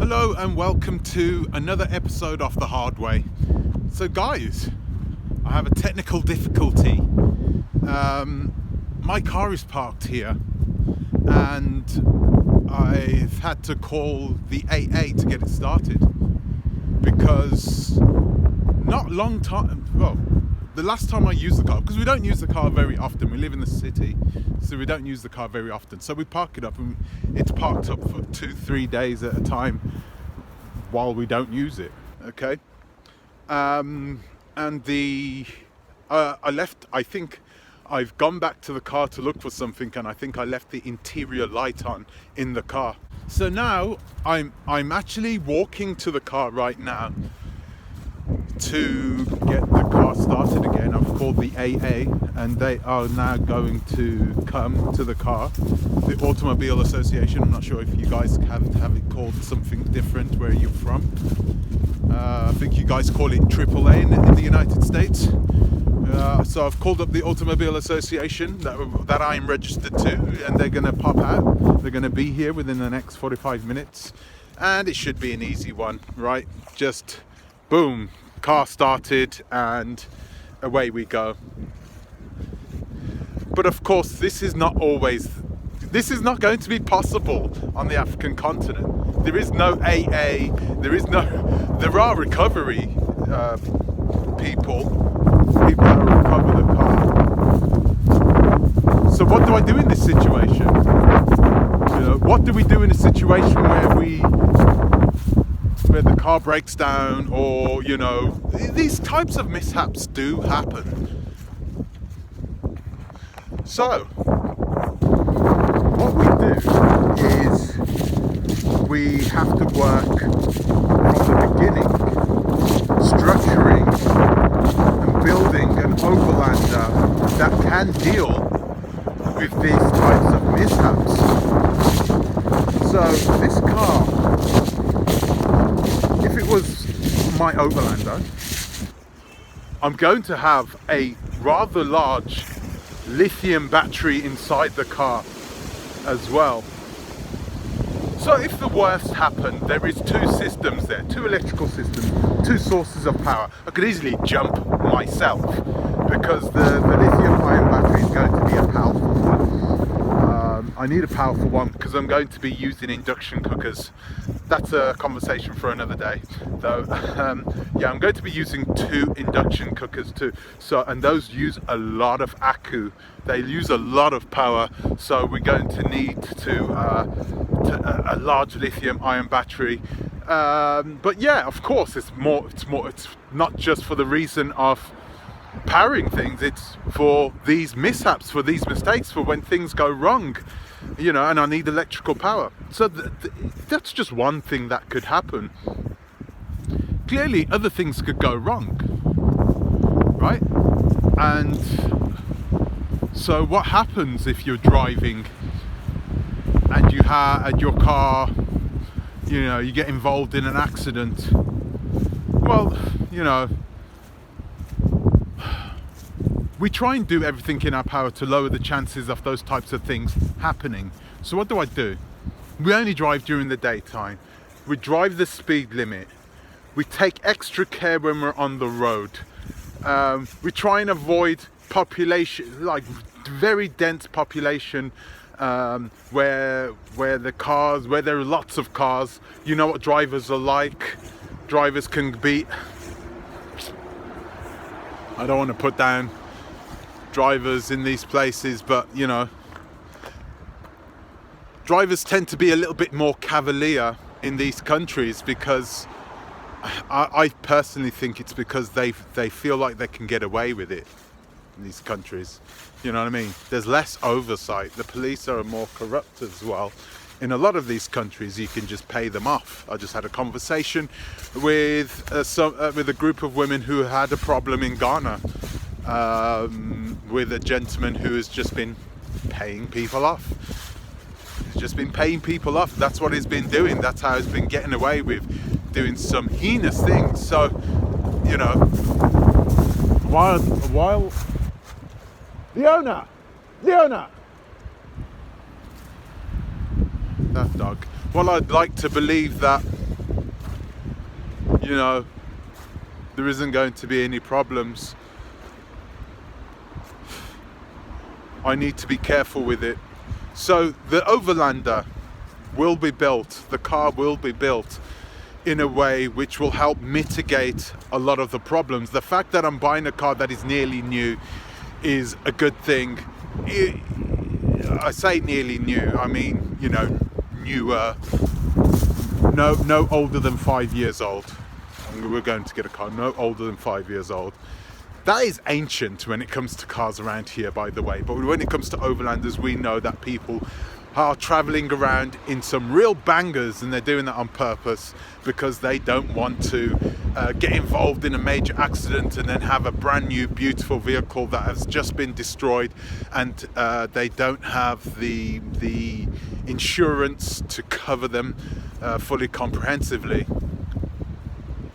Hello and welcome to another episode of The Hard Way. So guys, I have a technical difficulty. My car is parked here and I've had to call the AA to get it started because the last time I used the car, because we don't use the car very often, we live in the city, so we don't use the car very often, so we park it up and it's parked up for 2-3 days at a time while we don't use it. Okay. And I think I've gone back to the car to look for something, and I think I left the interior light on in the car. So now I'm actually walking to the car right now to get the car started again. I've called the AA and they are now going to come to the car. The Automobile Association, I'm not sure if you guys have it called something different where you're from. I think you guys call it AAA in the United States. So I've called up the Automobile Association that I'm registered to, and they're going to pop out. They're going to be here within the next 45 minutes, and it should be an easy one, right? Just boom, car started and away we go. But of course, this is not going to be possible on the African continent. There is no AA, there are recovery people that will recover the car. So what do I do in this situation? What do we do in a situation where the car breaks down, or these types of mishaps do happen? So what we do is we have to work from the beginning, structuring and building an overlander that can deal with these types of mishaps. So this car, if it was my overlander, I'm going to have a rather large lithium battery inside the car as well. So if the worst happened, there is two systems there, two electrical systems, two sources of power. I could easily jump myself because the lithium ion battery is going to be a powerful one. I need a powerful one because I'm going to be using induction cookers. That's a conversation for another day, though. I'm going to be using 2 induction cookers too. And those use a lot of accu. They use a lot of power. So we're going to need a large lithium-ion battery. But yeah, of course, it's not just for the reason of powering things. It's for these mishaps, for these mistakes, for when things go wrong. And I need electrical power. So that's just one thing that could happen. Clearly, other things could go wrong, right? And so what happens if you're driving and your car, you get involved in an accident? Well, we try and do everything in our power to lower the chances of those types of things happening. So what do? We only drive during the daytime. We drive the speed limit. We take extra care when we're on the road. We try and avoid population, like very dense population, where there are lots of cars. You know what drivers are like. Drivers can be, I don't want to put down drivers in these places, but drivers tend to be a little bit more cavalier in these countries because I personally think it's because they feel like they can get away with it in these countries. You know what I mean? There's less oversight. The police are more corrupt as well. In a lot of these countries, you can just pay them off. I just had a conversation with a group of women who had a problem in Ghana, with a gentleman who has just been paying people off. He's just been paying people off. That's what he's been doing. That's how he's been getting away with doing some heinous things. So, while Leona, that dog. Well, I'd like to believe that you know, there isn't going to be any problems. I need to be careful with it. So the Overlander will be built, the car will be built in a way which will help mitigate a lot of the problems. The fact that I'm buying a car that is nearly new is a good thing. I say nearly new, I mean, you know, newer, no older than 5 years old. We're going to get a car no older than 5 years old. That is ancient when it comes to cars around here, by the way. But when it comes to Overlanders, we know that people are traveling around in some real bangers, and they're doing that on purpose because they don't want to get involved in a major accident and then have a brand new beautiful vehicle that has just been destroyed, and they don't have the insurance to cover them fully comprehensively.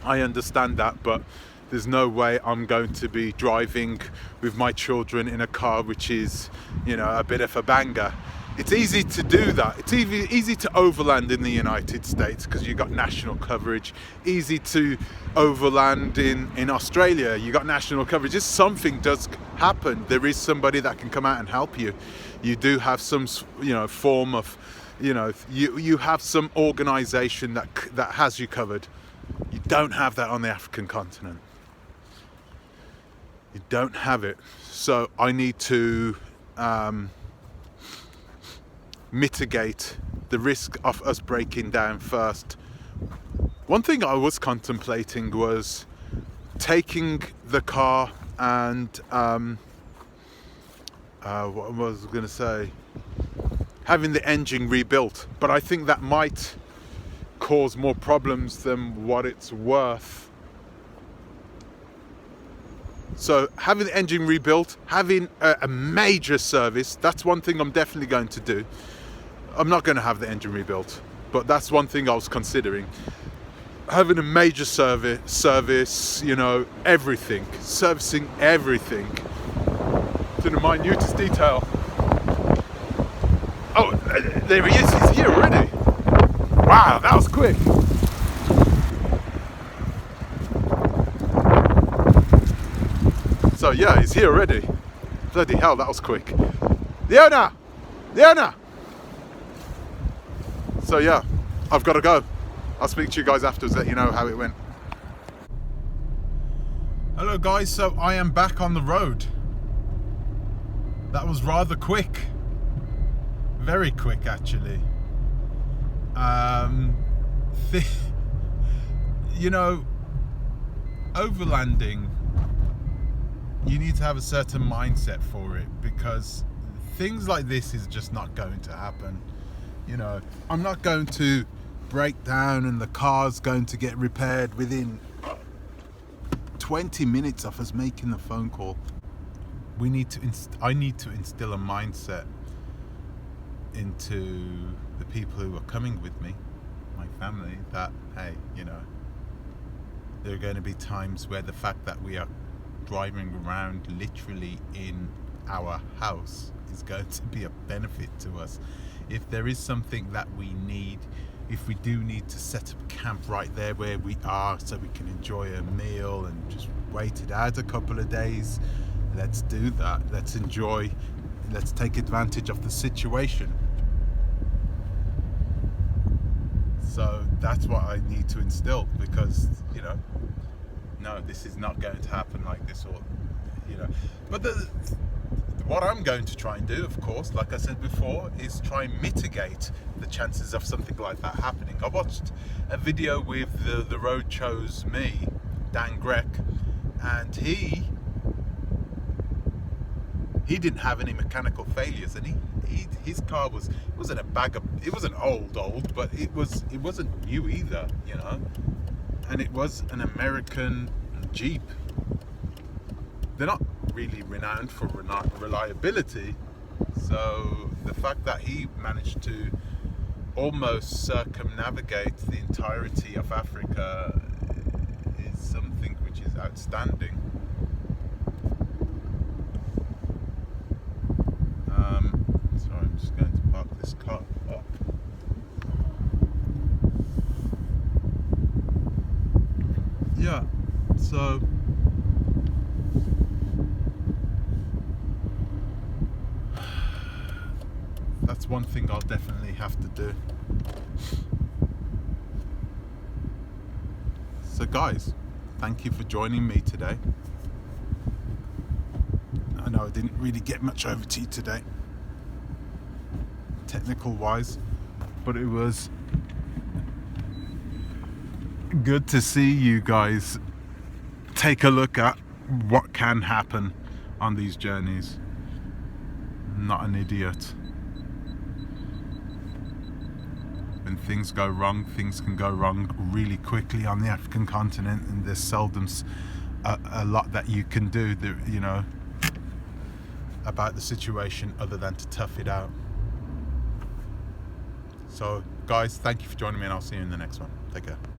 I understand that, but there's no way I'm going to be driving with my children in a car which is, you know, a bit of a banger. It's easy to do that. It's easy to overland in the United States because you've got national coverage. Easy to overland in Australia. You got national coverage. If something does happen, there is somebody that can come out and help you. You do have some, you know, form of, you know, you have some organization that has you covered. You don't have that on the African continent. You don't have it. So I need to mitigate the risk of us breaking down first. One thing I was contemplating was taking the car and what was I going to say? Having the engine rebuilt, but I think that might cause more problems than what it's worth. So having the engine rebuilt, having a major service, that's one thing I'm definitely going to do. I'm not going to have the engine rebuilt, but that's one thing I was considering. Having a major service, you know, everything, servicing everything to the minutest detail. Oh, there he is, he's here already. Wow, that was quick. So yeah, he's here already. Bloody hell, that was quick. The owner! So yeah, I've got to go. I'll speak to you guys afterwards, let you know how it went. Hello guys, so I am back on the road. That was rather quick. Very quick actually. You know, overlanding, you need to have a certain mindset for it, because things like this is just not going to happen. You know, I'm not going to break down and the car's going to get repaired within 20 minutes of us making the phone call. I need to instill a mindset into the people who are coming with me, my family, that, hey, you know, there are going to be times where the fact that we are driving around literally in our house is going to be a benefit to us. If there is something that we need, if we do need to set up camp right there where we are so we can enjoy a meal and just wait it out a couple of days, let's do that. Let's enjoy, let's take advantage of the situation. So that's what I need to instill, because, you know, no, this is not going to happen like this, or, you know. But what I'm going to try and do, of course, like I said before, is try and mitigate the chances of something like that happening. I watched a video with the Road Chose Me, Dan Grech, and he didn't have any mechanical failures, and his car wasn't a bag of, it wasn't old, but it wasn't new either, you know, and it was an American Jeep. They're not really renowned for reliability, so the fact that he managed to almost circumnavigate the entirety of Africa is something which is outstanding. Sorry, I'm just going to park this car up. yeah, so that's one thing I'll definitely have to do. So guys, thank you for joining me today. I know I didn't really get much over to you today, technical wise, but it was good to see you guys take a look at what can happen on these journeys. I'm not an idiot. When things go wrong, things can go wrong really quickly on the African continent, and there's seldom a lot that you can do, you know, about the situation other than to tough it out. So guys, thank you for joining me, and I'll see you in the next one. Take care.